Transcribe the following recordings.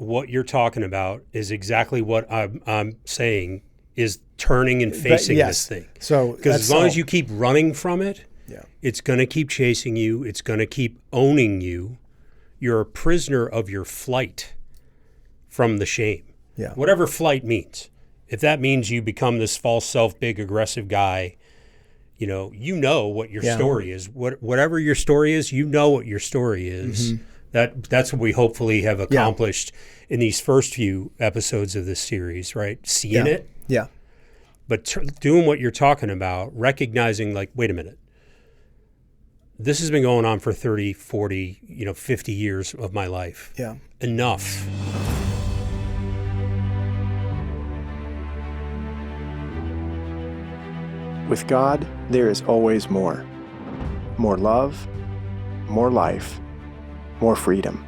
what you're talking about is exactly what I'm saying is turning and facing this thing. So because as long as you keep running from it, it's going to keep chasing you. It's going to keep owning you. You're a prisoner of your flight from the shame. Yeah. Whatever flight means. If that means you become this false self, big, aggressive guy, you know what your story is. Whatever your story is, you know what your story is. Mm-hmm. That's what we hopefully have accomplished in these first few episodes of this series, right? Seeing it. Yeah. But doing what you're talking about, recognizing like, wait a minute. This has been going on for 30, 40, 50 years of my life. Yeah. Enough. With God, there is always more. More love, more life, more freedom.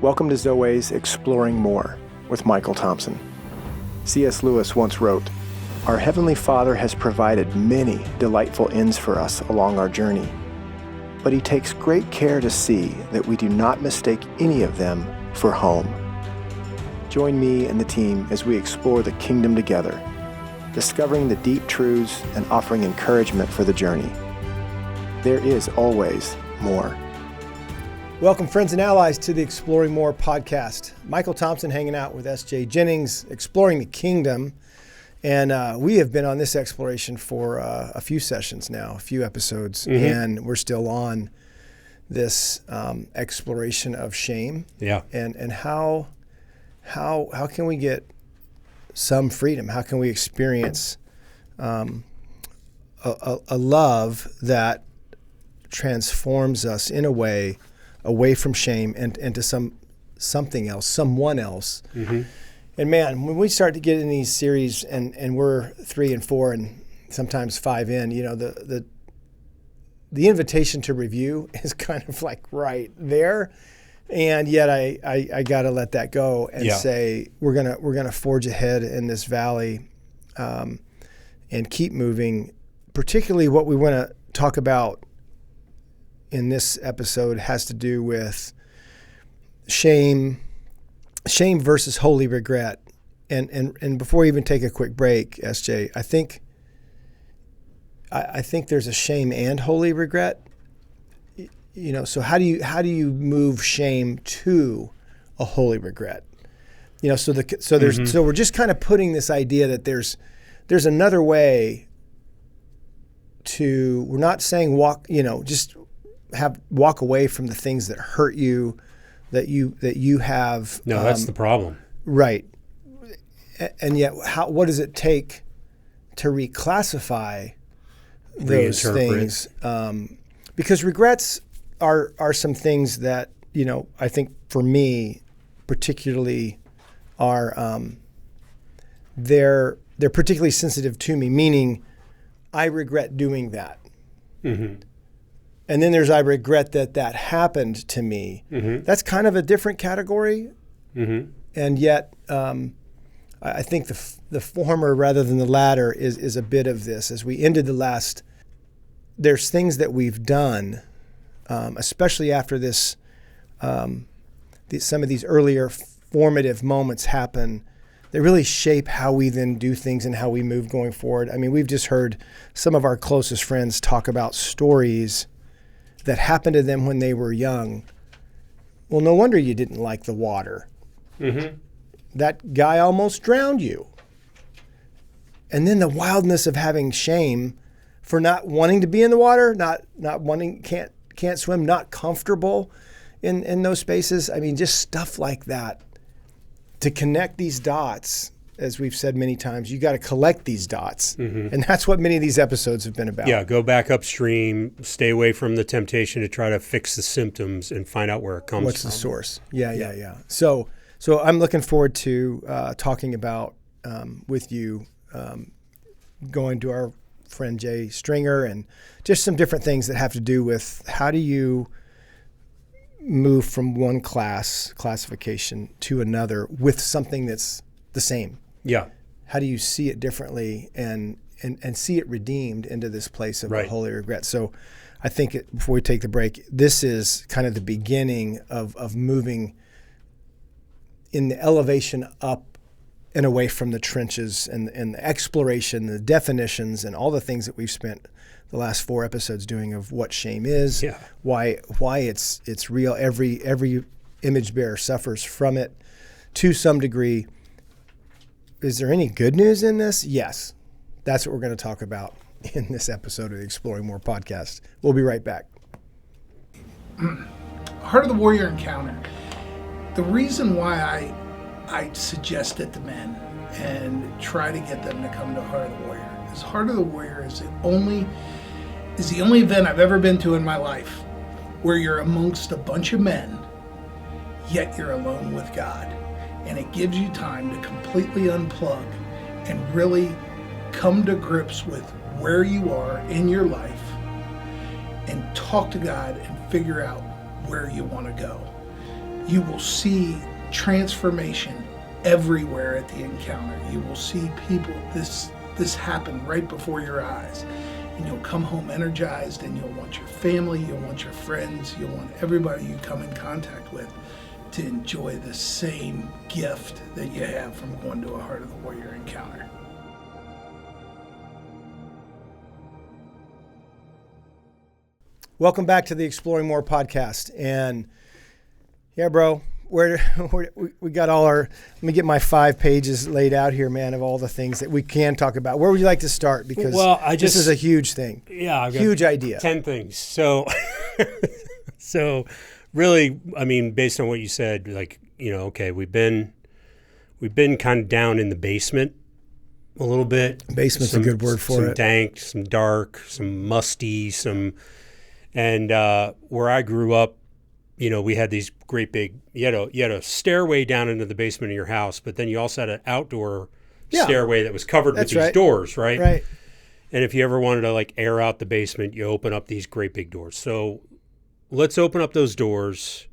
Welcome to Zoe's Exploring More with Michael Thompson. C.S. Lewis once wrote, "Our Heavenly Father has provided many delightful inns for us along our journey, but He takes great care to see that we do not mistake any of them for home." Join me and the team as we explore the kingdom together, discovering the deep truths and offering encouragement for the journey. There is always more. Welcome, friends and allies, to the Exploring More podcast. Michael Thompson hanging out with SJ Jennings, exploring the kingdom. And we have been on this exploration for a few sessions now, a few episodes, and we're still on this exploration of shame. Yeah. And how can we get some freedom? How can we experience a love that transforms us in a way away from shame and into something else, someone else? Mm-hmm. And man, when we start to get in these series and we're 3 and 4 and sometimes 5 in, the invitation to review is kind of like right there. And yet I got to let that go and say we're gonna forge ahead in this valley and keep moving. Particularly what we want to talk about in this episode has to do with shame versus holy regret. And before we even take a quick break, SJ, I think there's a shame and holy regret. So how do you move shame to a holy regret? So we're just kind of putting this idea that there's another way to, we're not saying walk away from the things that hurt you, that you have. No, that's the problem. Right. And yet what does it take to reclassify those things? Because regrets are some things that, I think for me particularly are, they're particularly sensitive to me, meaning I regret doing that. Mm-hmm. And then there's I regret that happened to me. Mm-hmm. That's kind of a different category. Mm-hmm. And yet I think the former rather than the latter is a bit of this. As we ended there's things that we've done, especially after this, some of these earlier formative moments happen, they really shape how we then do things and how we move going forward. I mean, we've just heard some of our closest friends talk about stories that happened to them when they were young. Well, no wonder you didn't like the water. Mm-hmm. That guy almost drowned you. And then the wildness of having shame for not wanting to be in the water, not wanting, can't swim, not comfortable in those spaces. I mean, just stuff like that. To connect these dots, as we've said many times, you got to collect these dots. Mm-hmm. And that's what many of these episodes have been about. Yeah, go back upstream, stay away from the temptation to try to fix the symptoms and find out where it comes from. What's the source? Yeah. So I'm looking forward to talking about with you, going to our friend Jay Stringer and just some different things that have to do with how do you move from one classification to another with something that's the same. Yeah. How do you see it differently and see it redeemed into this place of a holy regret? So I think before we take the break, this is kind of the beginning of moving the elevation up and away from the trenches and the exploration, the definitions, and all the things that we've spent the last 4 episodes doing of what shame is, why it's real. Every image bearer suffers from it to some degree. Is there any good news in this? Yes. That's what we're going to talk about in this episode of the Exploring More podcast. We'll be right back. Heart of the Warrior encounter. The reason why I suggest it to men and try to get them to come to Heart of the Warrior is Heart of the Warrior is the only event I've ever been to in my life where you're amongst a bunch of men, yet you're alone with God. And it gives you time to completely unplug and really come to grips with where you are in your life and talk to God and figure out where you want to go. You will see transformation everywhere at the encounter. You will see people, this happen right before your eyes. And you'll come home energized, and you'll want your family, you'll want your friends, you'll want everybody you come in contact with to enjoy the same gift that you have from going to a Heart of the Warrior encounter. Welcome back to the Exploring More podcast. And yeah, bro, we got all our, let me get my 5 pages laid out here, man, of all the things that we can talk about. Where would you like to start? Because this is a huge thing. Yeah. I've got huge idea. 10 things. So really, I mean, based on what you said, like, okay, we've been kind of down in the basement a little bit. Basement's a good word for it. Some dank, some dark, some musty, and where I grew up, we had these great big, you had a stairway down into the basement of your house, but then you also had an outdoor stairway that was covered with these doors, right? Right. And if you ever wanted to like air out the basement, you open up these great big doors. So let's open up those doors,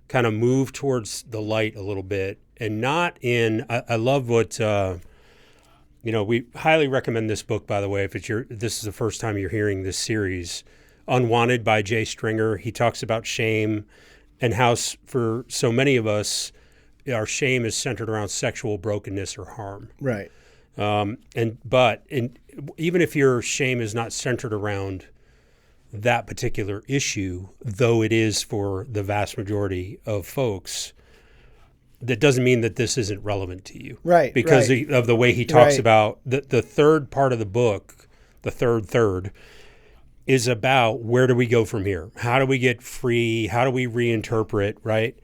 kind of move towards the light a little bit, and not in, I love what, we highly recommend this book, by the way, if this is the first time you're hearing this series, Unwanted by Jay Stringer. He talks about shame and how for so many of us, our shame is centered around sexual brokenness or harm. Right. But even if your shame is not centered around that particular issue, though it is for the vast majority of folks, that doesn't mean that this isn't relevant to you. Right. Because of the way he talks about the third part of the book, the third is about where do we go from here? How do we get free? How do we reinterpret, right?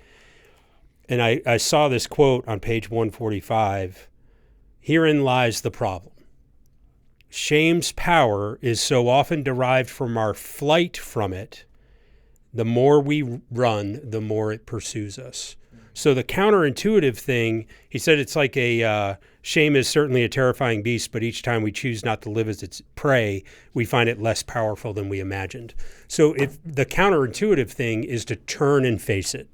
And I saw this quote on page 145. Herein lies the problem. Shame's power is so often derived from our flight from it. The more we run, the more it pursues us. So the counterintuitive thing, he said it's like shame is certainly a terrifying beast, but each time we choose not to live as its prey, we find it less powerful than we imagined. So if the counterintuitive thing is to turn and face it.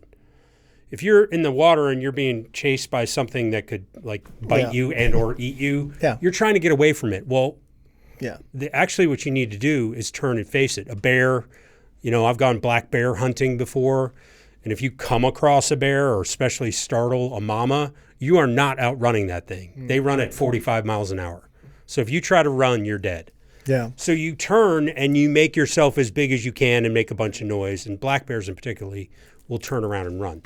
If you're in the water and you're being chased by something that could like bite you and or eat you, you're trying to get away from it. Well, actually what you need to do is turn and face it. A bear, I've gone black bear hunting before. And if you come across a bear or especially startle a mama, you are not outrunning that thing. Mm-hmm. They run at 45 miles an hour. So if you try to run, you're dead. Yeah. So you turn and you make yourself as big as you can and make a bunch of noise. And black bears in particular will turn around and run.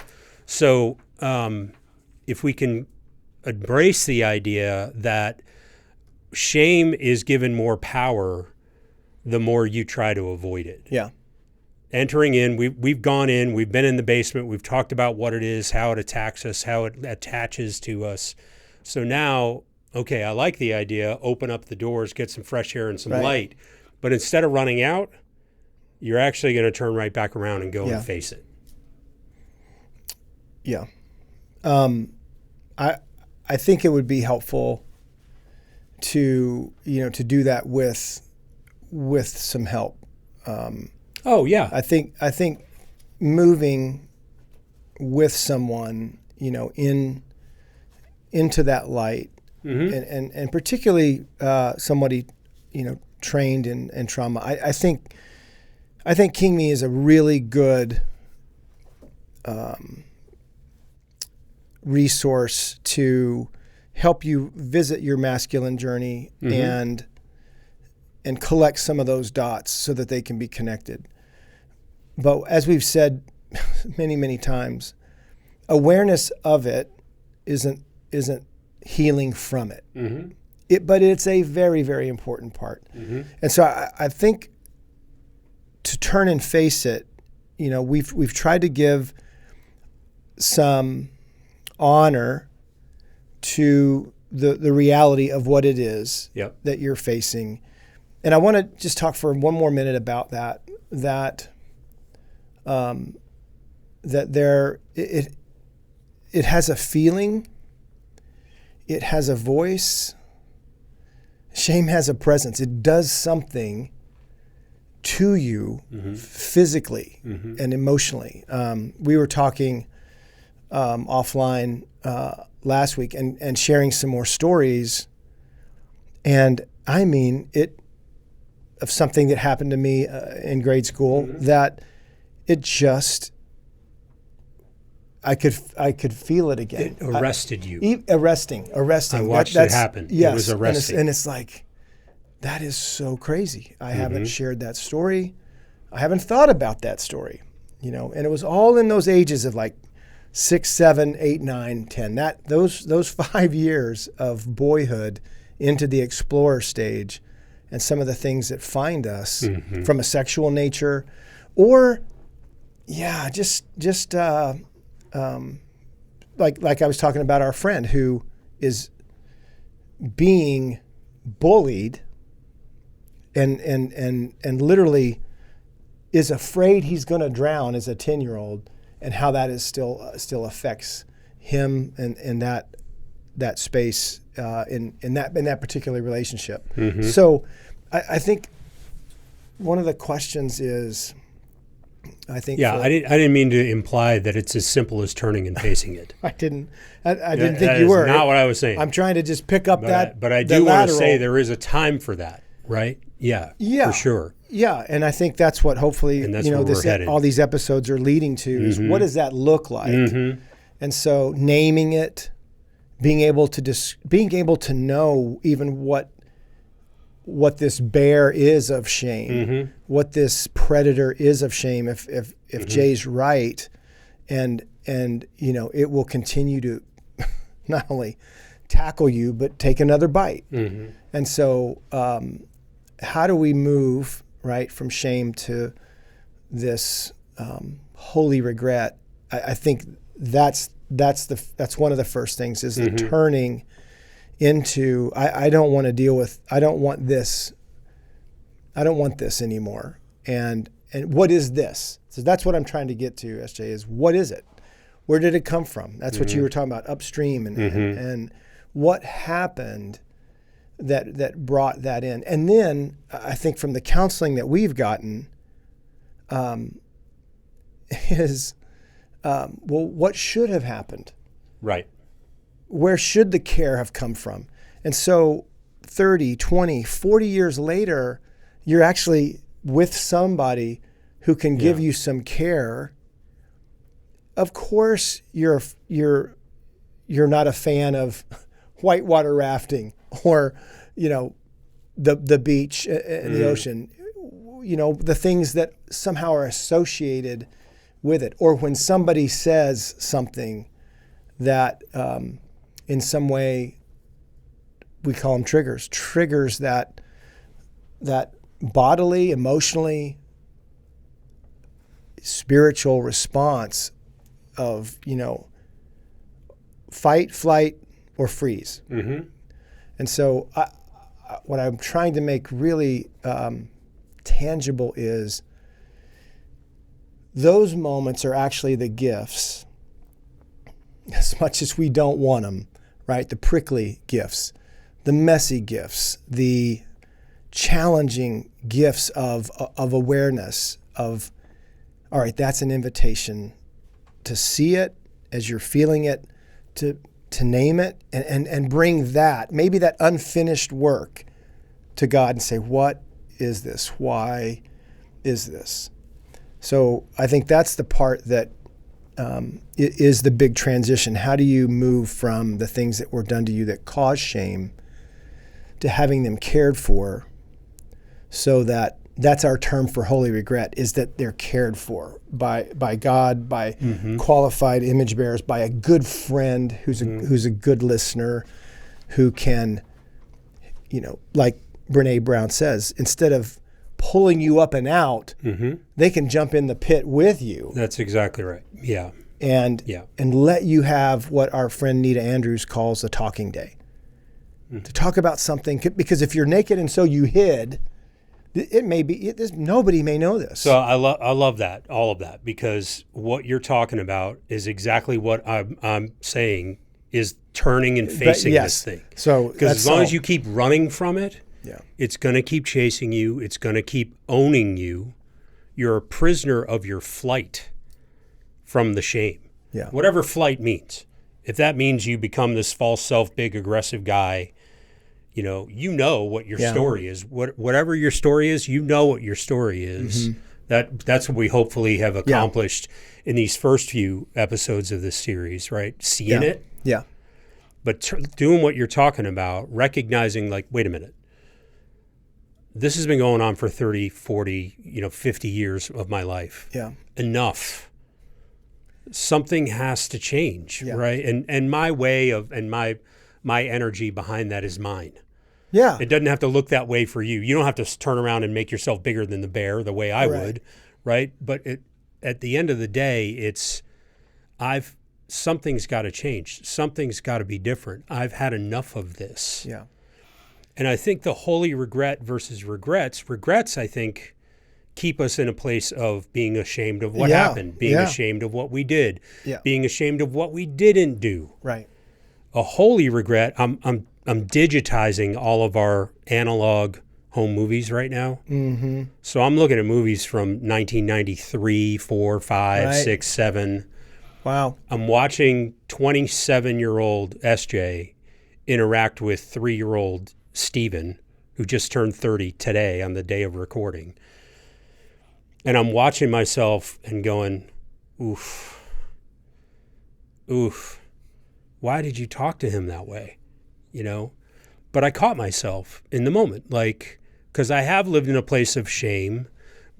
So if we can embrace the idea that shame is given more power, the more you try to avoid it. Yeah. Entering in, we've gone in, we've been in the basement, we've talked about what it is, how it attacks us, how it attaches to us. So now, okay, I like the idea, open up the doors, get some fresh air and some light. But instead of running out, you're actually going to turn right back around and go and face it. Yeah. I think it would be helpful to do that with some help. I think moving with someone, into that light, and particularly somebody, trained in trauma. I think King Me is a really good resource to help you visit your masculine journey and collect some of those dots so that they can be connected. But as we've said many, many times, awareness of it isn't healing from it. But it's a very, very important part. And so I think to turn and face it, we've tried to give some honor to the reality of what it is that you're facing. And I want to just talk for one more minute about that there it has a feeling, it has a voice. Shame has a presence. It does something to you physically and emotionally. We were talking offline last week and sharing some more stories. And I mean, of something that happened to me in grade school that it just, I could feel it again. It arrested you. Arresting. I watched it happen. Yes, it was arresting. And it's like, that is so crazy. I haven't shared that story. I haven't thought about that story, and it was all in those ages of like 6, 7, 8, 9, 10. Those 5 years of boyhood into the explorer stage, and some of the things that find us from a sexual nature, or like I was talking about our friend who is being bullied and literally is afraid he's going to drown as a 10-year-old, and how that is still affects him and that space in that particular relationship. So I think one of the questions is, I didn't mean to imply that it's as simple as turning and facing it. I didn't think you were. That's not what I was saying. I'm trying to just pick up but I do want to say there is a time for that, right? Yeah, for sure. Yeah, and I think that's what hopefully all these episodes are leading to is, what does that look like? And so naming it, being able to know even what this bear is of shame, what this predator is of shame. If Jay's right, and it will continue to not only tackle you but take another bite. And so how do we move right from shame to this holy regret? I think that's one of the first things is the turning into, I don't want this anymore. And what is this? So that's what I'm trying to get to, SJ, is what is it? Where did it come from? That's what you were talking about upstream and what happened that brought that in. And then I think from the counseling that we've gotten is, what should have happened? Right. Where should the care have come from? And so 30, 20, 40 years later, you're actually with somebody who can give you some care. Of course, you're not a fan of whitewater rafting or, the beach and the ocean, the things that somehow are associated with it. Or when somebody says something that in some way, we call them triggers that bodily, emotionally, spiritual response of, fight, flight, or freeze. And so what I'm trying to make really tangible is those moments are actually the gifts, as much as we don't want them, right? The prickly gifts, the messy gifts, the challenging gifts of awareness of, all right, that's an invitation to see it as you're feeling it, to name it and bring that, maybe that unfinished work to God and say, what is this? Why is this? So I think that's the part that is the big transition. How do you move from the things that were done to you that cause shame to having them cared for, so that's our term for holy regret, is that they're cared for by God, by qualified image bearers, by a good friend who's a good listener, who can, like Brene Brown says, instead of pulling you up and out, they can jump in the pit with you. That's exactly right. Yeah. And let you have what our friend Nita Andrews calls a talking day. To talk about something, because if you're naked and so you hid, it may be, nobody may know this. So I love that, all of that, because what you're talking about is exactly what I'm saying is turning and facing this thing. So because as long as you keep running from it, it's going to keep chasing you. It's going to keep owning you. You're a prisoner of your flight from the shame. Yeah. Whatever flight means. If that means you become this false self, big, aggressive guy, you know what your story is. Whatever your story is, you know what your story is. That's what we hopefully have accomplished in these first few episodes of this series, right? Seeing it. Yeah. But doing what you're talking about, recognizing, like, wait a minute. This has been going on for 30, 40, 50 years of my life. Yeah. Enough. Something has to change, right? And my way of, and my energy behind that is mine. Yeah. It doesn't have to look that way for you. You don't have to turn around and make yourself bigger than the bear the way I would, right? But at the end of the day, something's got to change. Something's got to be different. I've had enough of this. Yeah. And I think the holy regret versus regrets, I think, keep us in a place of being ashamed of what happened, being ashamed of what we did, being ashamed of what we didn't do. Right. A holy regret, I'm digitizing all of our analog home movies right now. Mm-hmm. So I'm looking at movies from 1993, 4, 5, 6, 7. Wow. I'm watching 27-year-old SJ interact with 3-year-old Steven, who just turned 30 today on the day of recording. And I'm watching myself and going, oof. Why did you talk to him that way? But I caught myself in the moment, because I have lived in a place of shame,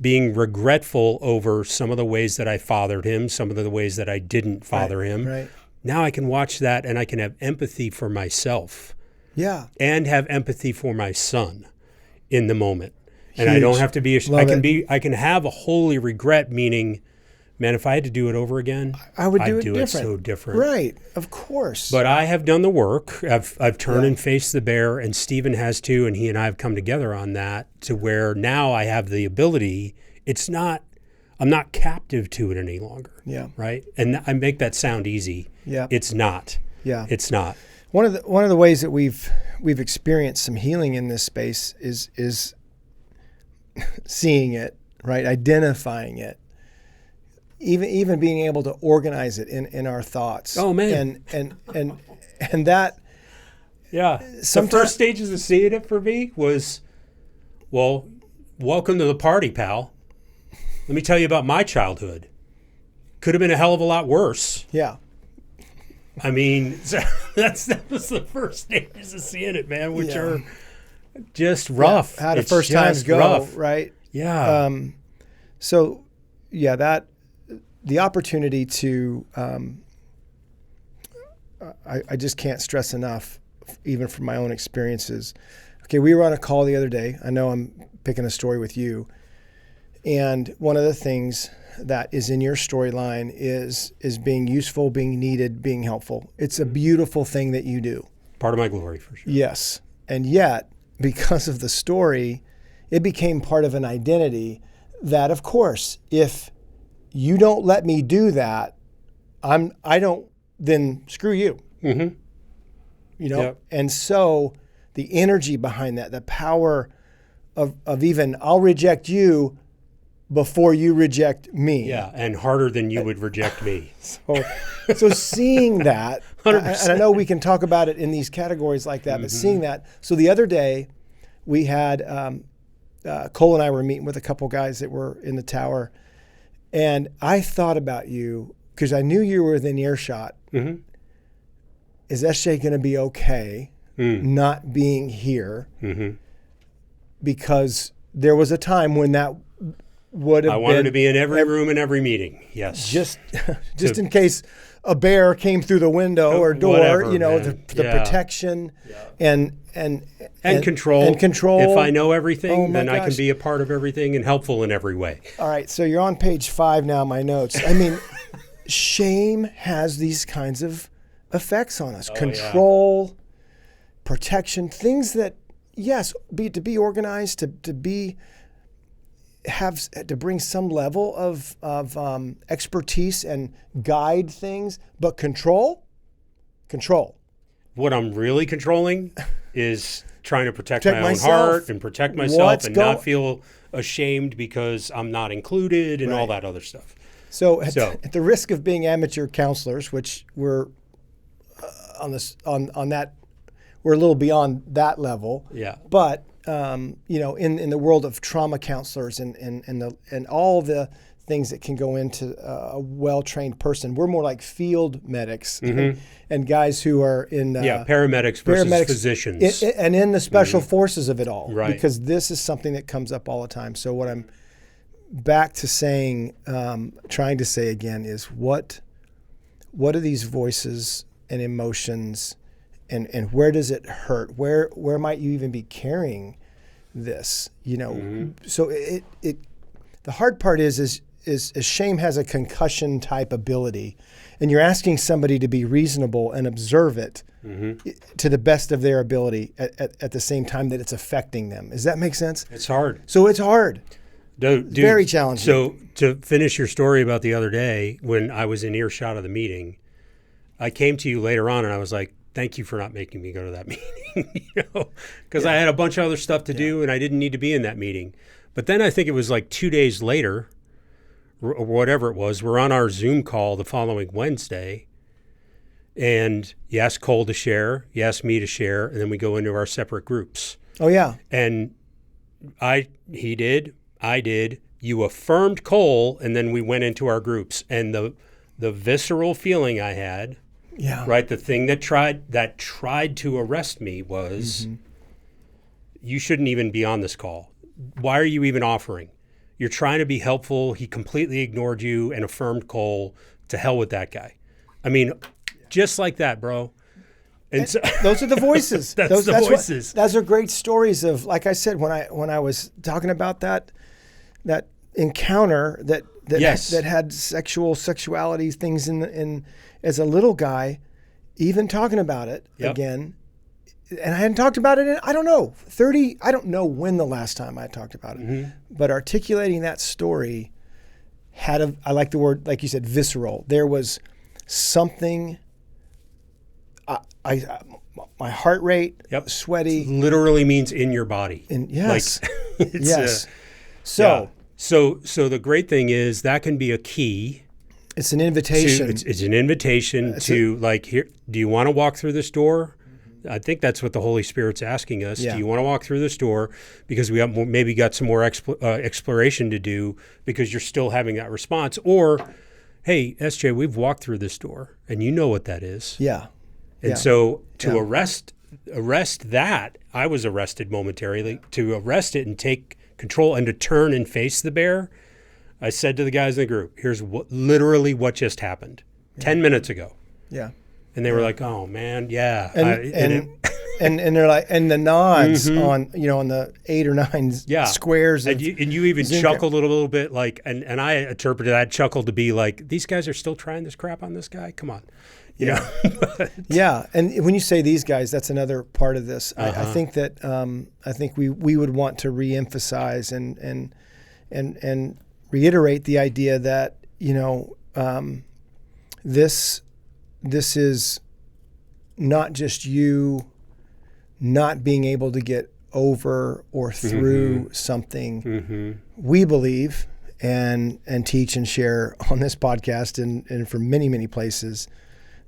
being regretful over some of the ways that I fathered him, some of the ways that I didn't father him. Right. Now I can watch that and I can have empathy for myself. Yeah. And have empathy for my son in the moment. Huge. And I don't have to be, I can have a holy regret, meaning, man, if I had to do it over again, I'd do it so different. Right, of course. But I have done the work. I've turned and faced the bear, and Stephen has too, and he and I have come together on that to where now I have the ability. I'm not captive to it any longer. Yeah. Right? And I make that sound easy. Yeah. It's not. Yeah. It's not. One of the ways that we've experienced some healing in this space is seeing it, right? Identifying it. Even being able to organize it in our thoughts. Oh man. And that. Yeah. The first stages of seeing it for me was, well, welcome to the party, pal. Let me tell you about my childhood. Could have been a hell of a lot worse. Yeah. I mean, that was the first stages of seeing it, man, which are just rough. How to first times go, rough. right? Yeah. That the opportunity to, I just can't stress enough, even from my own experiences. Okay, we were on a call the other day. I know I'm picking a story with you. And one of the things that is in your storyline is being useful, being needed, being helpful. It's a beautiful thing that you do. Part of my glory, for sure. Yes. And yet, because of the story, it became part of an identity that, of course, if you don't let me do that, then screw you. Mm-hmm. Yep. And so the energy behind that, the power of even, I'll reject you before you reject me. Yeah, and harder than you would reject me. So seeing that, 100%. And I know we can talk about it in these categories like that, but seeing that. So the other day, we had, Cole and I were meeting with a couple guys that were in the tower, and I thought about you because I knew you were within earshot. Mm-hmm. Is SJ going to be okay not being here? Mm-hmm. Because there was a time when that would have been. I wanted to be in every room in every meeting. Yes. Just in case a bear came through the window or door, whatever, the protection and control. And control. If I know everything, then I gosh. can be a part of everything and helpful in every way. All right, so you're on page 5 now, my notes. I mean, shame has these kinds of effects on us. Control, protection, things that, yes, to be organized, to bring some level of expertise and guide things, but control. What I'm really controlling is trying to protect my myself, own heart and protect myself and not feel ashamed because I'm not included and all that other stuff. So at the risk of being amateur counselors, which we're on that, we're a little beyond that level. Yeah. But in the world of trauma counselors and all the things that can go into a well-trained person, we're more like field medics and guys who are in paramedics versus physicians and in the special forces of it all, right? Because this is something that comes up all the time. So what I'm back to saying, trying to say again, is what are these voices and emotions, and where does it hurt? Where might you even be carrying this? So it the hard part is shame has a concussion type ability, and you're asking somebody to be reasonable and observe it to the best of their ability at the same time that it's affecting them. Does that make sense? It's hard. So it's hard. Dude, very challenging. So to finish your story about the other day, when I was in earshot of the meeting, I came to you later on and I was like, thank you for not making me go to that meeting, because I had a bunch of other stuff to do and I didn't need to be in that meeting. But then I think it was like 2 days later, or whatever it was, we're on our Zoom call the following Wednesday, and you asked Cole to share, you asked me to share, and then we go into our separate groups. Oh, yeah. And he did, I did, you affirmed Cole, and then we went into our groups. And the visceral feeling I had, right, the thing that tried to arrest me was, you shouldn't even be on this call. Why are you even offering? You're trying to be helpful. He completely ignored you and affirmed Cole. To hell with that guy. I mean, just like that, bro. And so, those are the voices. That's the voices. Those are great stories of, like I said, when I was talking about that encounter that had sexuality things in as a little guy, even talking about it again. And I hadn't talked about it in, I don't know when the last time I talked about it, but articulating that story I like the word, like you said, visceral. There was something, my heart rate, sweaty. Literally means in your body. Yes. Like, yes. So the great thing is that can be a key. It's an invitation. It's an invitation to like, here, do you want to walk through this door? I think that's what the Holy Spirit's asking us. Yeah. Do you want to walk through this door? Because we got some more exploration to do because you're still having that response. Or, hey, SJ, we've walked through this door, and you know what that is. Yeah. And so to arrest that, I was arrested momentarily. To arrest it and take control and to turn and face the bear, I said to the guys in the group, here's literally what just happened 10 minutes ago. Yeah. And they were like, "Oh man, yeah." And they're like, and the nods on the 8 or 9 squares. And you even chuckled a little bit, like, and I interpreted that chuckle to be like, these guys are still trying this crap on this guy. Come on, you know. Yeah, and when you say these guys, that's another part of this. I think that we would want to reemphasize and reiterate the idea that this is not just you not being able to get over or through something. We believe and teach and share on this podcast and from many, many places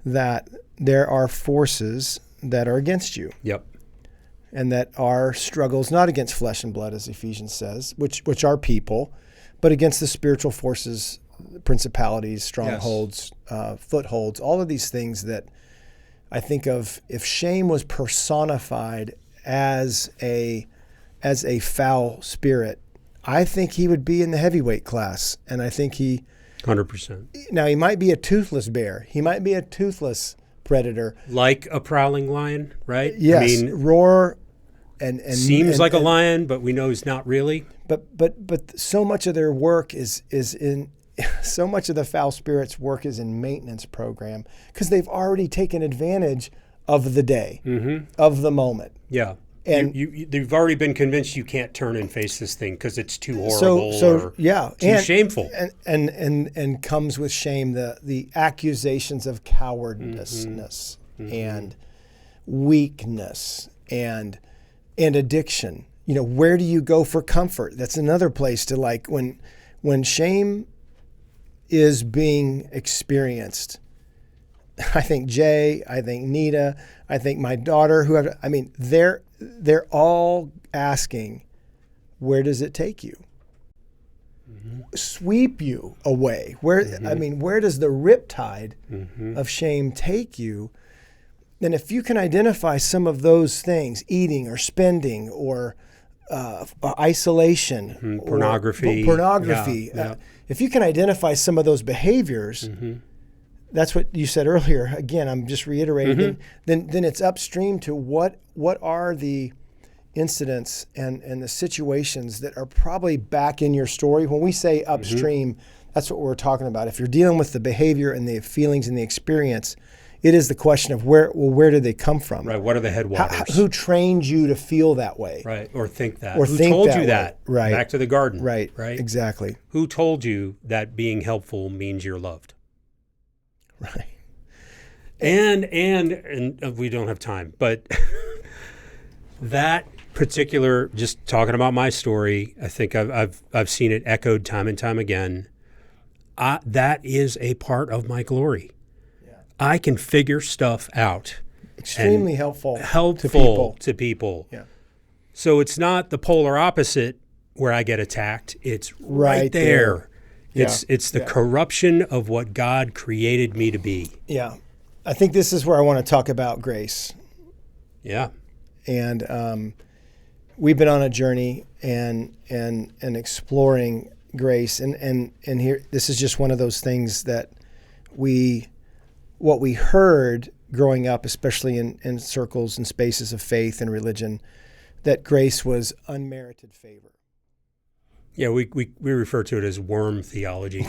that there are forces that are against you. Yep. And that our struggles, not against flesh and blood, as Ephesians says, which are people, but against the spiritual forces principalities, strongholds, footholds, all of these things that I think of. If shame was personified as a foul spirit, I think he would be in the heavyweight class. And I think 100%. Now, he might be a toothless bear. He might be a toothless predator. Like a prowling lion, right? Yes, I mean, roar and seems like a lion, but we know he's not really. But so much of their work is in so much of the foul spirit's work is in maintenance program, because they've already taken advantage of the day, of the moment. Yeah. And you've already been convinced you can't turn and face this thing because it's too horrible or too shameful. And comes with shame the accusations of cowardice and weakness and addiction. You know, where do you go for comfort? That's another place to, like, when shame is being experienced. I think Jay, I think Nita, I think my daughter, they're all asking, where does it take you? Sweep you away. Where does the riptide of shame take you? And if you can identify some of those things, eating or spending or isolation, pornography, if you can identify some of those behaviors, that's what you said earlier. Again, I'm just reiterating. Then it's upstream to what are the incidents and the situations that are probably back in your story. When we say upstream, that's what we're talking about. If you're dealing with the behavior and the feelings and the experience, it is the question of where did they come from? Right. What are the headwaters? Who trained you to feel that way? Right. Or think that. Or who think told that you way? that? Right. Back to the garden. Right. Right. Exactly. Who told you that being helpful means you're loved? Right. And we don't have time, but that particular, just talking about my story, I think I've seen it echoed time and time again. That is a part of my glory. Yeah. I can figure stuff out. Extremely helpful to people. Yeah. So it's not the polar opposite where I get attacked. It's right there. It's the corruption of what God created me to be. Yeah. I think this is where I want to talk about grace. Yeah. And we've been on a journey and exploring grace. And here, this is just one of those things that what we heard growing up, especially in circles and spaces of faith and religion, that grace was unmerited favor. Yeah, we refer to it as worm theology.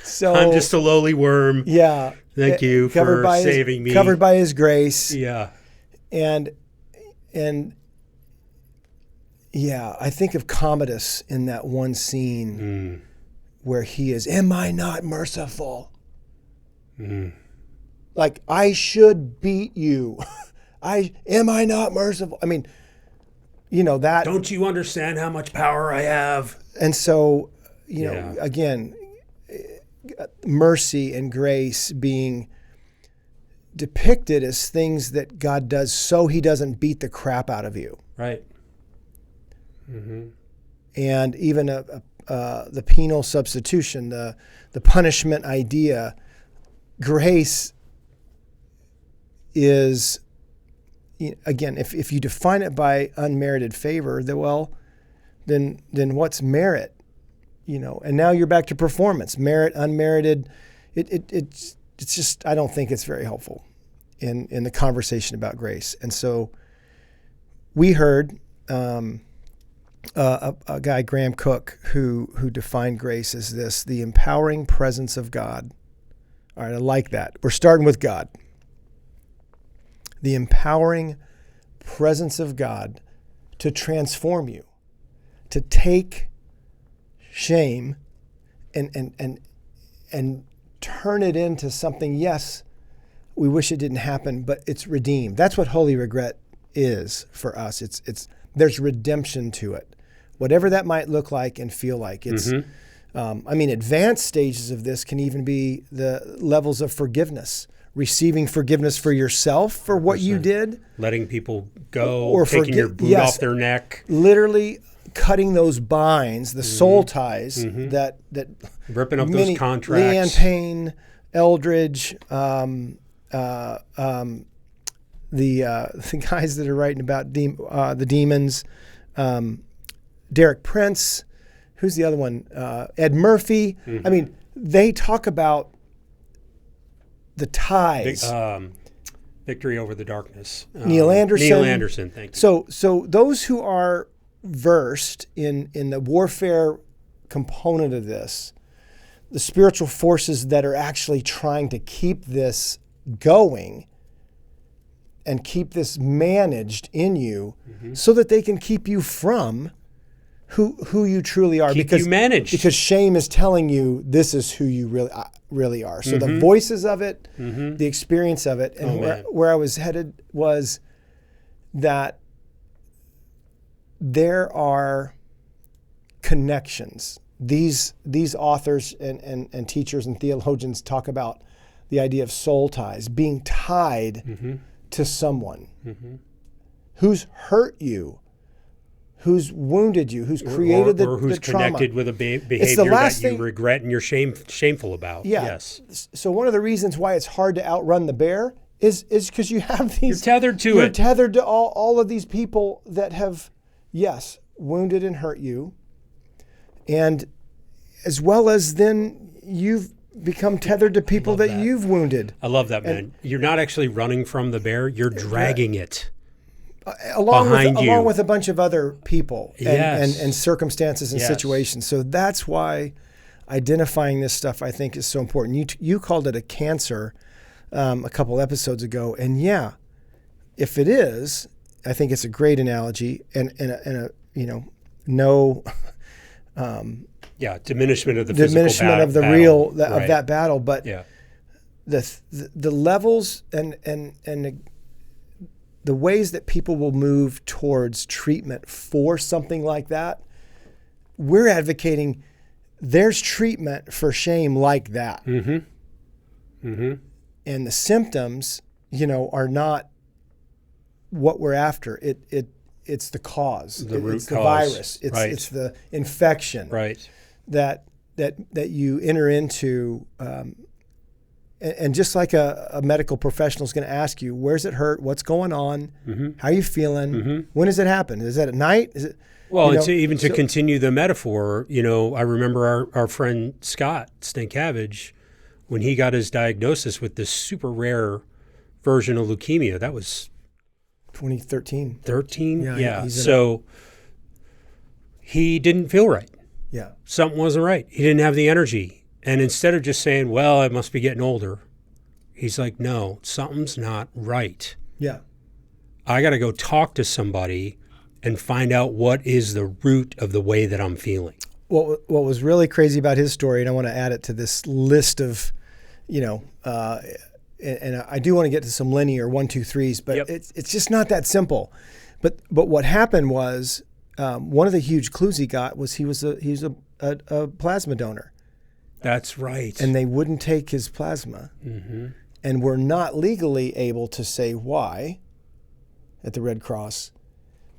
So I'm just a lowly worm. Yeah. Thank you for saving me. Covered by his grace. Yeah. And yeah, I think of Commodus in that one scene where he is, am I not merciful? Like, I should beat you. Am I not merciful? I mean, you know, that. Don't you understand how much power I have? And so, you know, again, mercy and grace being depicted as things that God does so he doesn't beat the crap out of you. Right. And even the penal substitution, the punishment idea, grace is, again, if you define it by unmerited favor, then what's merit? You know, and now you're back to performance, merit, unmerited. It's just, I don't think it's very helpful in the conversation about grace. And so we heard a guy, Graham Cook, who defined grace as this: the empowering presence of God. All right, I like that. We're starting with God. The empowering presence of God to transform you, to take shame and turn it into something. Yes, we wish it didn't happen, but it's redeemed. That's what holy regret is for us. It's there's redemption to it, whatever that might look like and feel like. It's advanced stages of this can even be the levels of forgiveness. Receiving forgiveness for yourself for what you did. Letting people go, or taking your boot off their neck. Literally cutting those binds, the soul ties that ripping up those contracts. Leanne Payne, Eldridge, the guys that are writing about the demons, Derek Prince, who's the other one? Ed Murphy. I mean, they talk about the ties. Victory over the darkness. Neil Anderson, thank you. So those who are versed in the warfare component of this, the spiritual forces that are actually trying to keep this going and keep this managed in you so that they can keep you from who you truly are. Keep you managed. Because shame is telling you this is who you really are. So the voices of it, the experience of it, and where I was headed was that there are connections. These authors and teachers and theologians talk about the idea of soul ties, being tied to someone who's hurt you, who's wounded you, who's created the trauma. Or who's connected with a behavior that you regret and you're shameful about. Yeah. Yes. So one of the reasons why it's hard to outrun the bear is because you have these... You're tethered to it. You're tethered to all of these people that have, yes, wounded and hurt you. And as well as then you've become tethered to people that you've wounded. I love that, man. You're not actually running from the bear. You're dragging it. Along with a bunch of other people and circumstances and situations. So that's why identifying this stuff, I think, is so important. You called it a cancer a couple episodes ago, and if it is, I think it's a great analogy and a no diminishment of the diminishment of the battle. Real of that battle, but the levels and the ways that people will move towards treatment for something like that, we're advocating there's treatment for shame like that. And the symptoms, are not what we're after. It's the cause. The root cause. The virus. It's the infection. Right. That you enter into. And just like a medical professional is going to ask you, where's it hurt? What's going on? How are you feeling? When does it happen? Is that at night? Is it? Well, to continue the metaphor, I remember our friend Scott Stankiewicz, when he got his diagnosis with this super rare version of leukemia. That was 2013. 13? Yeah. So he didn't feel right. Yeah. Something wasn't right. He didn't have the energy. And instead of just saying, well, I must be getting older, he's like, no, something's not right. Yeah. I got to go talk to somebody and find out what is the root of the way that I'm feeling. What was really crazy about his story, and I want to add it to this list of, and I do want to get to some linear 1, 2, 3s, but it's just not that simple. But what happened was one of the huge clues he got was he was a plasma donor. That's right. And they wouldn't take his plasma. And were not legally able to say why at the Red Cross.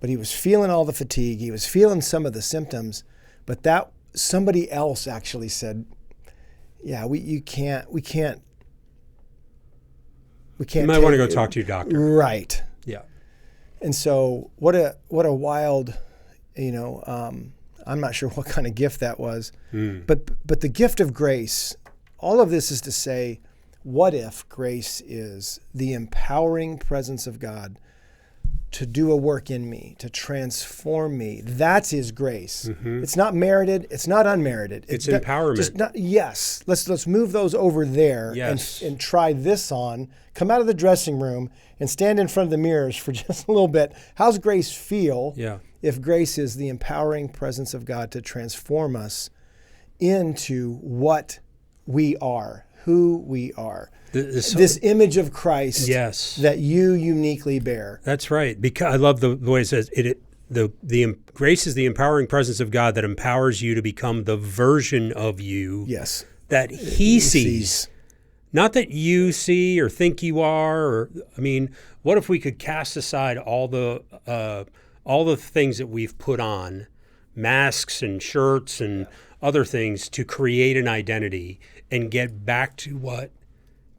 But he was feeling all the fatigue. He was feeling some of the symptoms. But that somebody else actually said, yeah, we can't. You might want to go talk to your doctor. Right. Yeah. And so what a wild, I'm not sure what kind of gift that was, but the gift of grace, all of this is to say, what if grace is the empowering presence of God to do a work in me, to transform me? That's His grace. It's not merited. It's not unmerited. It's empowerment. Yes. Let's move those over there and try this on. Come out of the dressing room and stand in front of the mirrors for just a little bit. How's grace feel? Yeah. If grace is the empowering presence of God to transform us into what we are, who we are. This image of Christ that you uniquely bear. That's right. Because I love the way it says the grace is the empowering presence of God that empowers you to become the version of you that He sees. Not that you see or think you are. What if we could cast aside all the things that we've put on masks and shirts and other things to create an identity and get back to what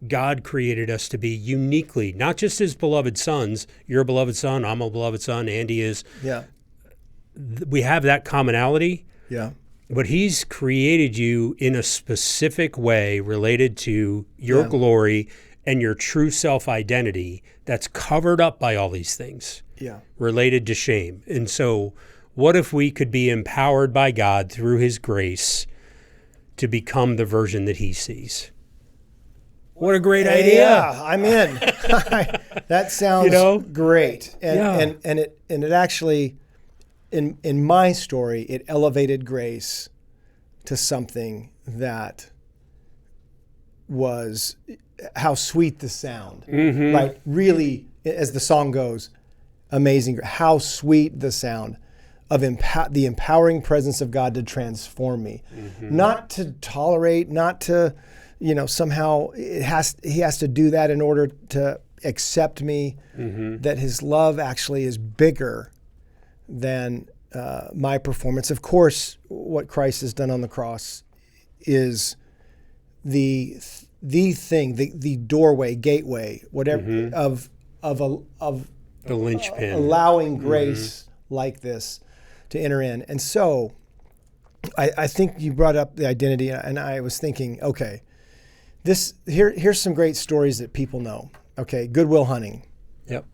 God created us to be uniquely, not just his beloved sons. You're a beloved son, I'm a beloved son, Andy is. Yeah. We have that commonality. Yeah. But he's created you in a specific way related to your glory and your true self-identity that's covered up by all these things related to shame. And so what if we could be empowered by God through his grace to become the version that he sees? What a great idea. Yeah, I'm in. That sounds great. And it actually, in my story, it elevated grace to something that was how sweet the sound, right? Really, as the song goes, amazing. How sweet the sound of the empowering presence of God to transform me, not to tolerate, not to, somehow he has to do that in order to accept me, that his love actually is bigger than my performance. Of course, what Christ has done on the cross is the thing, the doorway, gateway, whatever, of the linchpin, allowing grace like this to enter in. And so I think you brought up the identity, and I was thinking, okay, here's some great stories that people know. Okay, Good Will Hunting. Yep.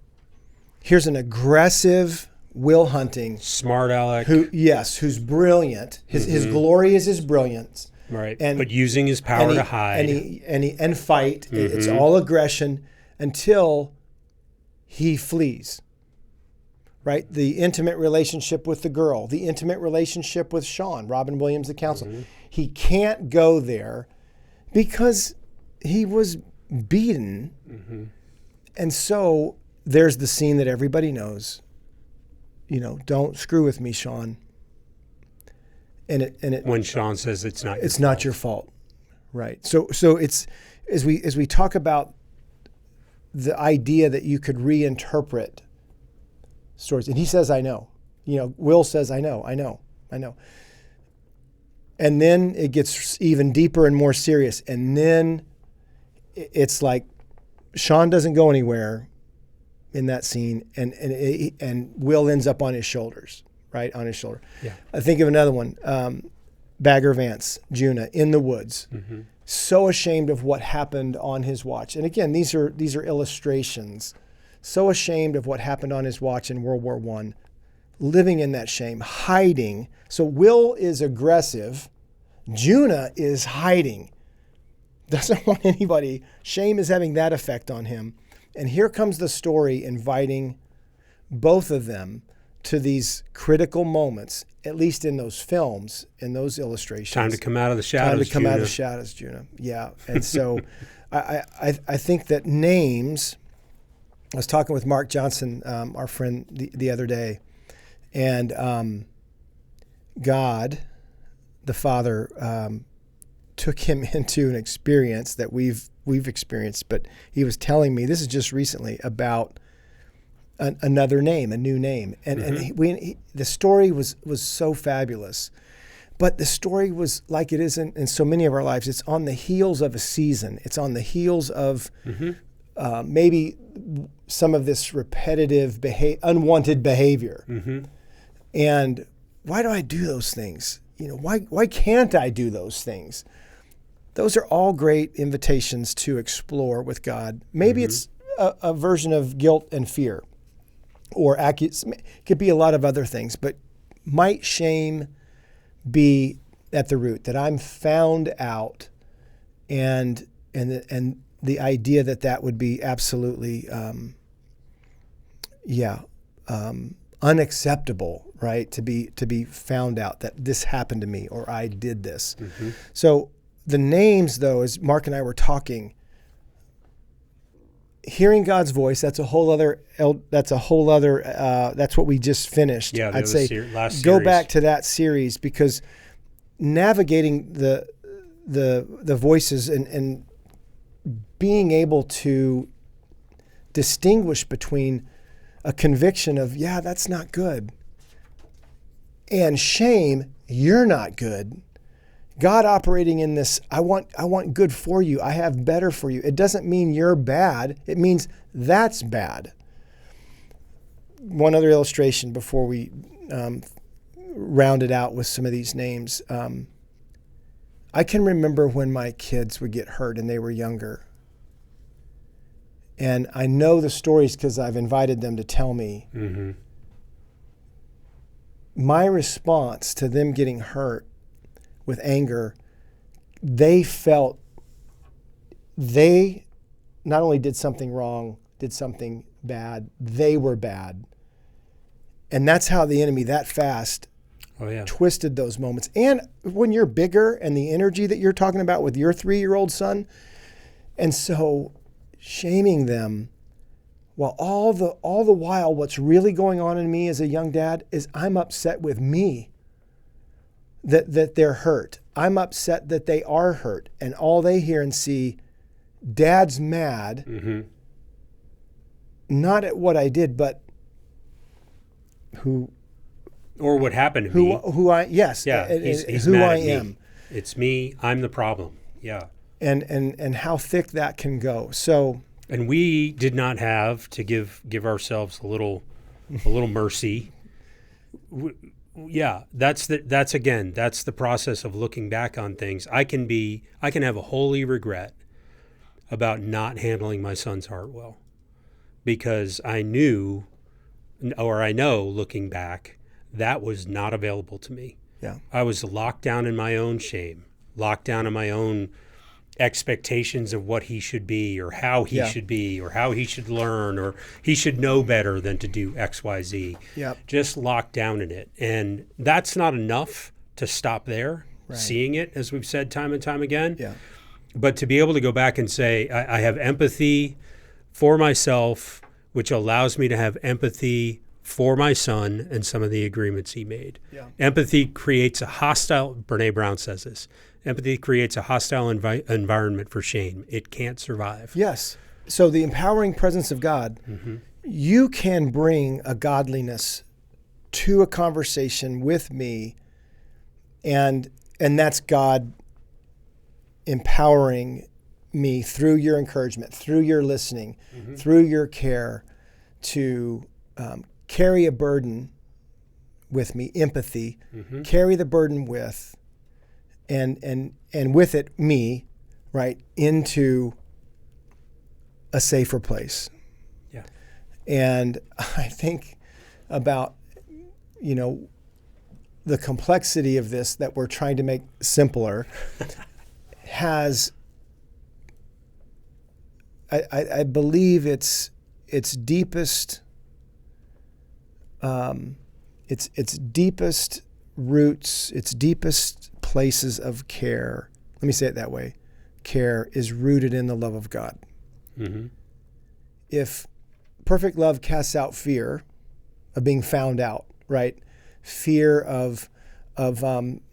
Here's an aggressive Will Hunting, smart aleck, who's brilliant. His glory is his brilliance. Right, but using his power to hide and fight. It's all aggression until he flees. Right, the intimate relationship with the girl, the intimate relationship with Sean, Robin Williams, the counsel. He can't go there because he was beaten. And so there's the scene that everybody knows. Don't screw with me, Sean. And it when Sean says it's not not your fault. Right. So it's as we talk about the idea that you could reinterpret stories, and he says, I know. Will says, I know. And then it gets even deeper and more serious. And then it's like Sean doesn't go anywhere in that scene, and Will ends up on his shoulders, right? On his shoulder. Yeah. I think of another one, Bagger Vance, Junah, in the woods. So ashamed of what happened on his watch. And again, these are illustrations. So ashamed of what happened on his watch in World War I, living in that shame, hiding. So Will is aggressive. Junah is hiding. Doesn't want anybody. Shame is having that effect on him. And here comes the story inviting both of them to these critical moments, at least in those films, in those illustrations. Time to come out of the shadows, Time to come out of the shadows, Junah. Yeah. And so I think that names... I was talking with Mark Johnson, our friend, the other day, and God, the Father, took him into an experience that we've experienced. But he was telling me, this is just recently, about another name, a new name, and the story was so fabulous. But the story was like it is in so many of our lives. It's on the heels of a season. It's on the heels of maybe some of this repetitive, unwanted behavior. And why do I do those things? Why can't I do those things? Those are all great invitations to explore with God. Maybe it's a version of guilt and fear, or it could be a lot of other things. But might shame be at the root, that I'm found out, and the idea that would be absolutely, unacceptable, right? To be found out that this happened to me, or I did this. So the names, though, as Mark and I were talking, hearing God's voice, that's what we just finished. Yeah, I'd say last go series. back to that series, because navigating the voices and being able to distinguish between a conviction of, that's not good, And shame, you're not good. God operating in this, I want good for you. I have better for you. It doesn't mean you're bad. It means that's bad. One other illustration before we round it out with some of these names. I can remember when my kids would get hurt and they were younger. And I know the stories because I've invited them to tell me. Mm-hmm. My response to them getting hurt with anger, they felt they not only did something wrong, did something bad, they were bad. And that's how the enemy that fast twisted those moments. And when you're bigger and the energy that you're talking about with your 3-year-old son, and so shaming them, while all the while what's really going on in me as a young dad is I'm upset with me that they're hurt. I'm upset that they are hurt. And all they hear and see, Dad's mad, not at what I did, but who... Or what happened to me. Who I, yes. Yeah, he's who mad I at me. am. It's me. I'm the problem. Yeah. And how thick that can go. So... And we did not have to give ourselves a little mercy. Yeah, that's the process of looking back on things. I can have a holy regret about not handling my son's heart well, because I know looking back, that was not available to me. Yeah. I was locked down in my own shame, locked down in my own expectations of what he should be or how he should be or how he should learn or he should know better than to do X, Y, Z. Yep. Just locked down in it. And that's not enough to stop there, seeing it, as we've said time and time again. Yeah. But to be able to go back and say, I have empathy for myself, which allows me to have empathy for my son and some of the agreements he made. Yeah. Empathy creates a hostile, Brene Brown says this, empathy creates a hostile environment for shame. It can't survive. Yes. So the empowering presence of God, you can bring a godliness to a conversation with me, and that's God empowering me through your encouragement, through your listening, through your care to carry a burden with me, empathy, carry the burden with, and with it, me, right, into a safer place. Yeah. And I think about, the complexity of this that we're trying to make simpler has, I believe its deepest, its deepest roots, its deepest places of care, let me say it that way, care is rooted in the love of God. If perfect love casts out fear of being found out, right? Fear of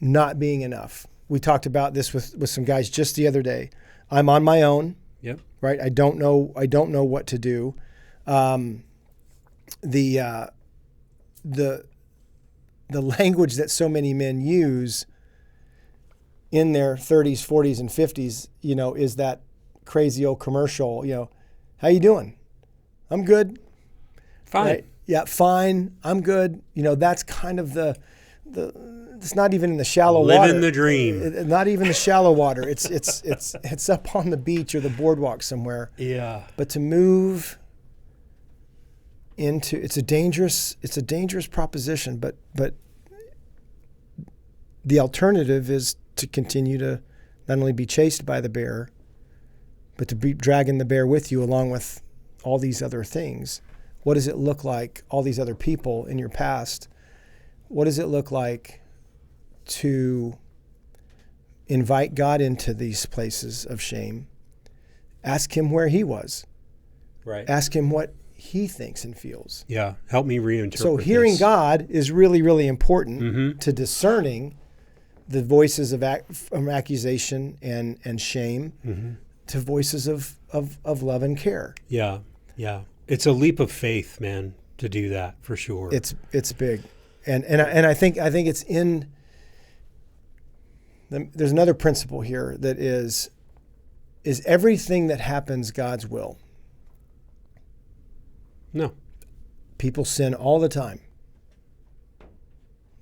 not being enough. We talked about this with some guys just the other day. I'm on my own. Yep. Right? I don't know what to do. The language that so many men use in their 30s, 40s, and 50s, is that crazy old commercial, how you doing? I'm good. Fine. Right? Yeah, fine. I'm good. That's kind of the it's not even in the shallow water. Living the dream. Not even the shallow water. It's up on the beach or the boardwalk somewhere. Yeah. But to move into it's a dangerous proposition, but the alternative is to continue to not only be chased by the bear, but to be dragging the bear with you along with all these other things. What does it look like, all these other people in your past? What does it look like to invite God into these places of shame? Ask him where he was. Right. Ask him what he thinks and feels. Yeah. Help me reinterpret So hearing this. God is really, really important to discerning the voices of accusation and shame to voices of love and care. Yeah. Yeah. It's a leap of faith, man, to do that for sure. It's big. And I think it's in. There's another principle here that is everything that happens God's will? No. People sin all the time.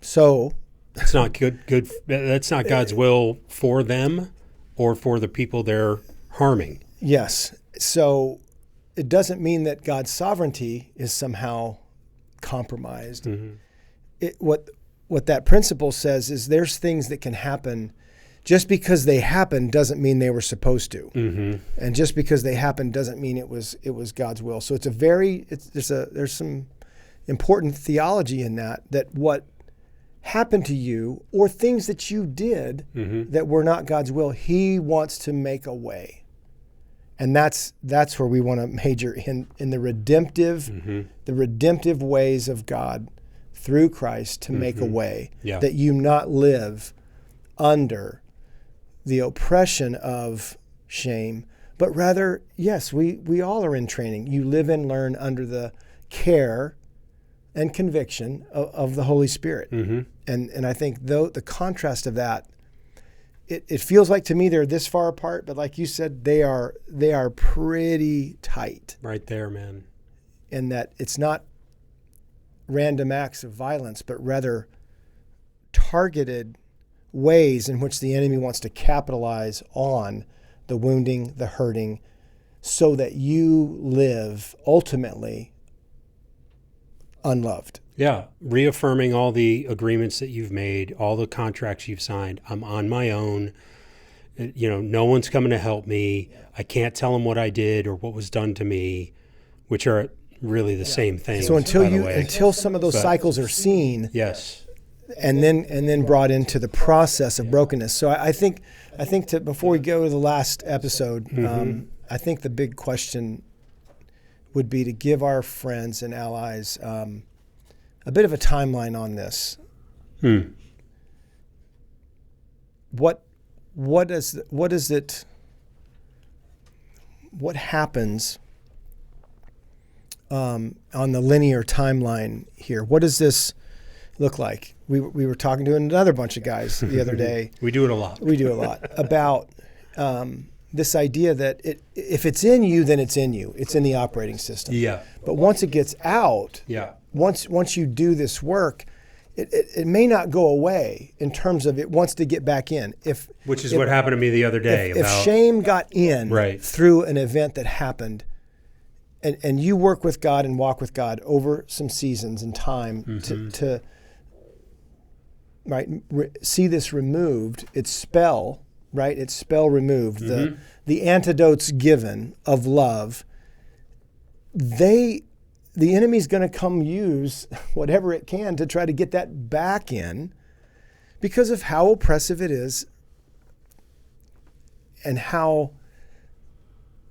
So it's not good. That's not God's will for them or for the people they're harming. Yes. So it doesn't mean that God's sovereignty is somehow compromised. Mm-hmm. What that principle says is there's things that can happen. Just because they happen doesn't mean they were supposed to, mm-hmm. and just because they happened doesn't mean it was God's will. So there's some important theology in that what happened to you or things that you did mm-hmm. that were not God's will, He wants to make a way, and that's where we want to major in the redemptive mm-hmm. the redemptive ways of God through Christ to mm-hmm. make a way that you not live under the oppression of shame, but rather, yes, we all are in training. You live and learn under the care and conviction of the Holy Spirit. Mm-hmm. And I think though the contrast of that, it feels like to me they're this far apart, but like you said, they are pretty tight. Right there, man. In that it's not random acts of violence, but rather targeted ways in which the enemy wants to capitalize on the wounding, the hurting, so that you live ultimately unloved. Yeah, reaffirming all the agreements that you've made, all the contracts you've signed. I'm on my own. No one's coming to help me. I can't tell them what I did or what was done to me, which are really the same thing. So until some of those cycles are seen, yes. And then brought into the process of brokenness. So I think before we go to the last episode, mm-hmm. I think the big question would be to give our friends and allies a bit of a timeline on this. What happens on the linear timeline here? What does this look like? We were talking to another bunch of guys the other day. We do it a lot. About this idea that if it's in you, then it's in you. It's in the operating system. Yeah. But once it gets out, yeah. Once you do this work, it may not go away in terms of it wants to get back in. Which is what happened to me the other day. If shame got in right. through an event that happened, and you work with God and walk with God over some seasons and time mm-hmm. to see this removed, its spell removed, mm-hmm. the antidotes given of love, the enemy's going to come use whatever it can to try to get that back in because of how oppressive it is and how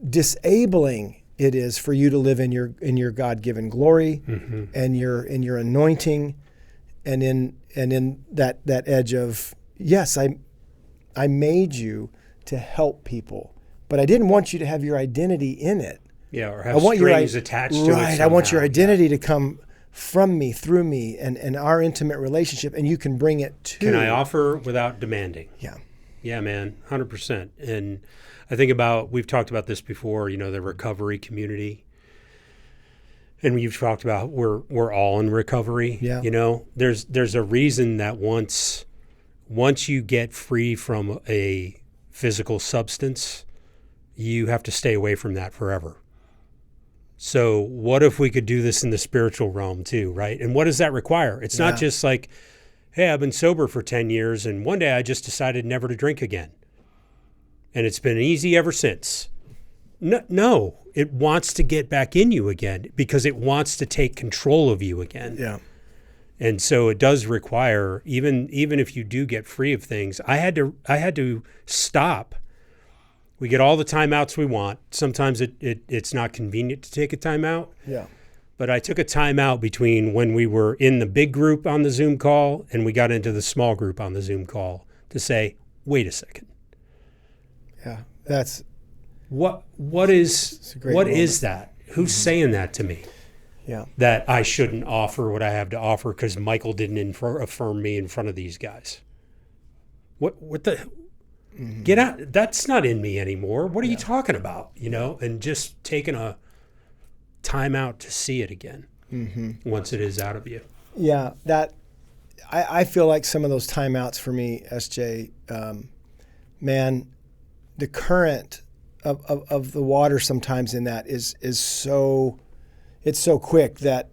disabling it is for you to live in your God-given glory mm-hmm. and in your anointing and in that edge of, yes, I made you to help people, but I didn't want you to have your identity in it. Yeah, or have strings attached to it. Right, I want your identity to come from me, through me, and our intimate relationship, and you can bring it to. Can I offer without demanding? Yeah. Yeah, man, 100%. And I think we've talked about this before, the recovery community. And you've talked about we're all in recovery. Yeah. There's a reason that once you get free from a physical substance, you have to stay away from that forever. So what if we could do this in the spiritual realm too, right? And what does that require? It's not just like, hey, I've been sober for 10 years and one day I just decided never to drink again. And it's been easy ever since. No, it wants to get back in you again because it wants to take control of you again. Yeah. And so it does require, even if you do get free of things, I had to stop. We get all the timeouts we want. Sometimes it's not convenient to take a timeout. Yeah. But I took a timeout between when we were in the big group on the Zoom call and we got into the small group on the Zoom call to say, wait a second. Yeah, that's what is that? Who's saying that to me? that I shouldn't offer what I have to offer because Michael didn't affirm me in front of these guys. What the... Get out. That's not in me anymore. What are you talking about? And just taking a time out to see it again once it is out of you. Yeah, I feel like some of those timeouts for me, SJ, man, the current of the water sometimes in that is so, it's so quick that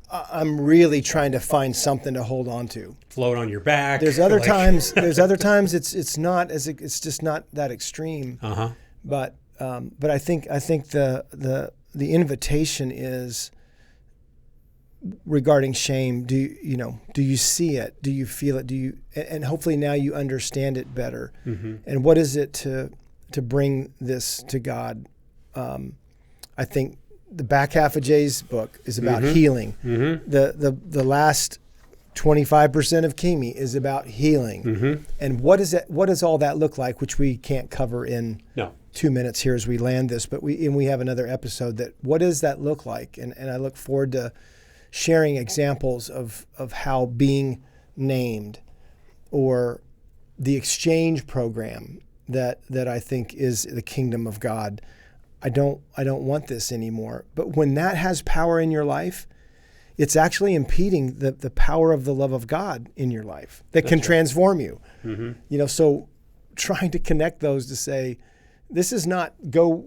I'm really trying to find something to hold on to. Float on your back. There's other times. It's not as it's just not that extreme. But I think the invitation is regarding shame. Do you see it? Do you feel it? And hopefully now you understand it better. And what is it to bring this to God? I think the back half of Jay's book is about healing. The last 25% of Kimi is about healing. And what does all that look like, which we can't cover in 2 minutes here as we land this, but we have another episode that what does that look like? And I look forward to sharing examples of how being named or the exchange program that I think is the kingdom of God. I don't want this anymore. But when that has power in your life, it's actually impeding the power of the love of God in your life that can transform you. So trying to connect those to say, this is not go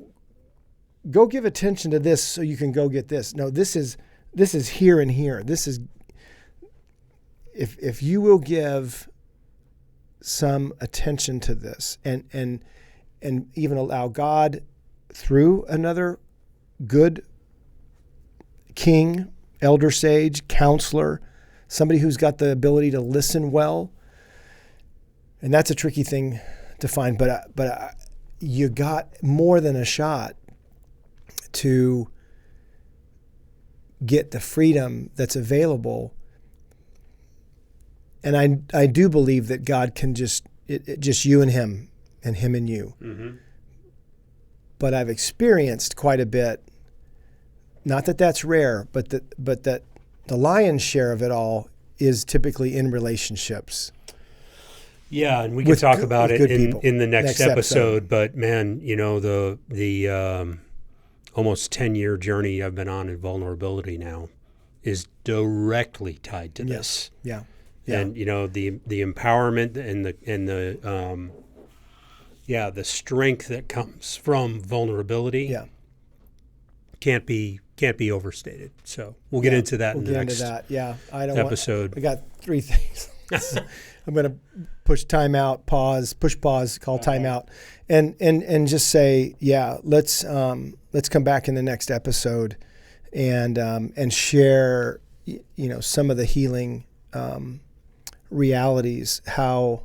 give attention to this so you can go get this. No, this is here and here. This is if you will give some attention to this and even allow God through another good king, elder sage, counselor, somebody who's got the ability to listen well. And that's a tricky thing to find, but you got more than a shot to get the freedom that's available. And I do believe that God can just you and him and you. But I've experienced quite a bit, not that that's rare, but that the lion's share of it all is typically in relationships. Yeah, and we can talk about it in the next episode. But man, the almost 10-year journey I've been on in vulnerability now is directly tied to this. Yeah. And the empowerment and the strength that comes from vulnerability can't be overstated. So we'll get into that in the next episode. We got 3 things. I'm going to push time out, push pause, call time out, and just say, let's come back in the next episode and share, some of the healing realities, how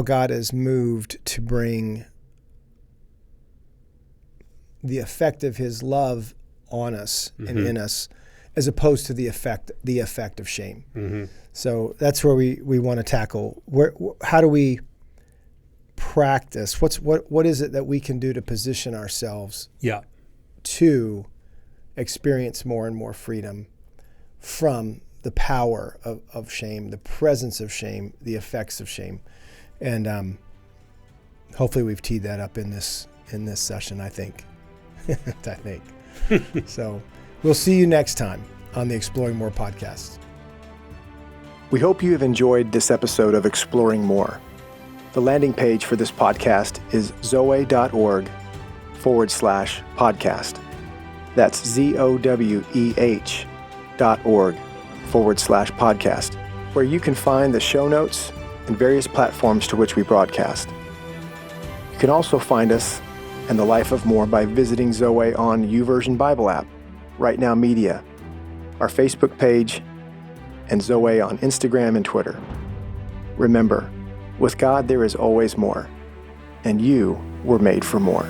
God has moved to bring the effect of his love on us and in us, as opposed to the effect of shame. So that's where we want to tackle. How do we practice? What is it that we can do to position ourselves to experience more and more freedom from the power of shame, the presence of shame, the effects of shame? And hopefully we've teed that up in this session, I think. So we'll see you next time on the Exploring More podcast. We hope you have enjoyed this episode of Exploring More. The landing page for this podcast is zoe.org/podcast. That's ZOWEH.org/podcast, where you can find the show notes and various platforms to which we broadcast. You can also find us and the Life of More by visiting Zoe on YouVersion Bible app, Right Now Media, our Facebook page, and Zoe on Instagram and Twitter. Remember, with God there is always more, and you were made for more.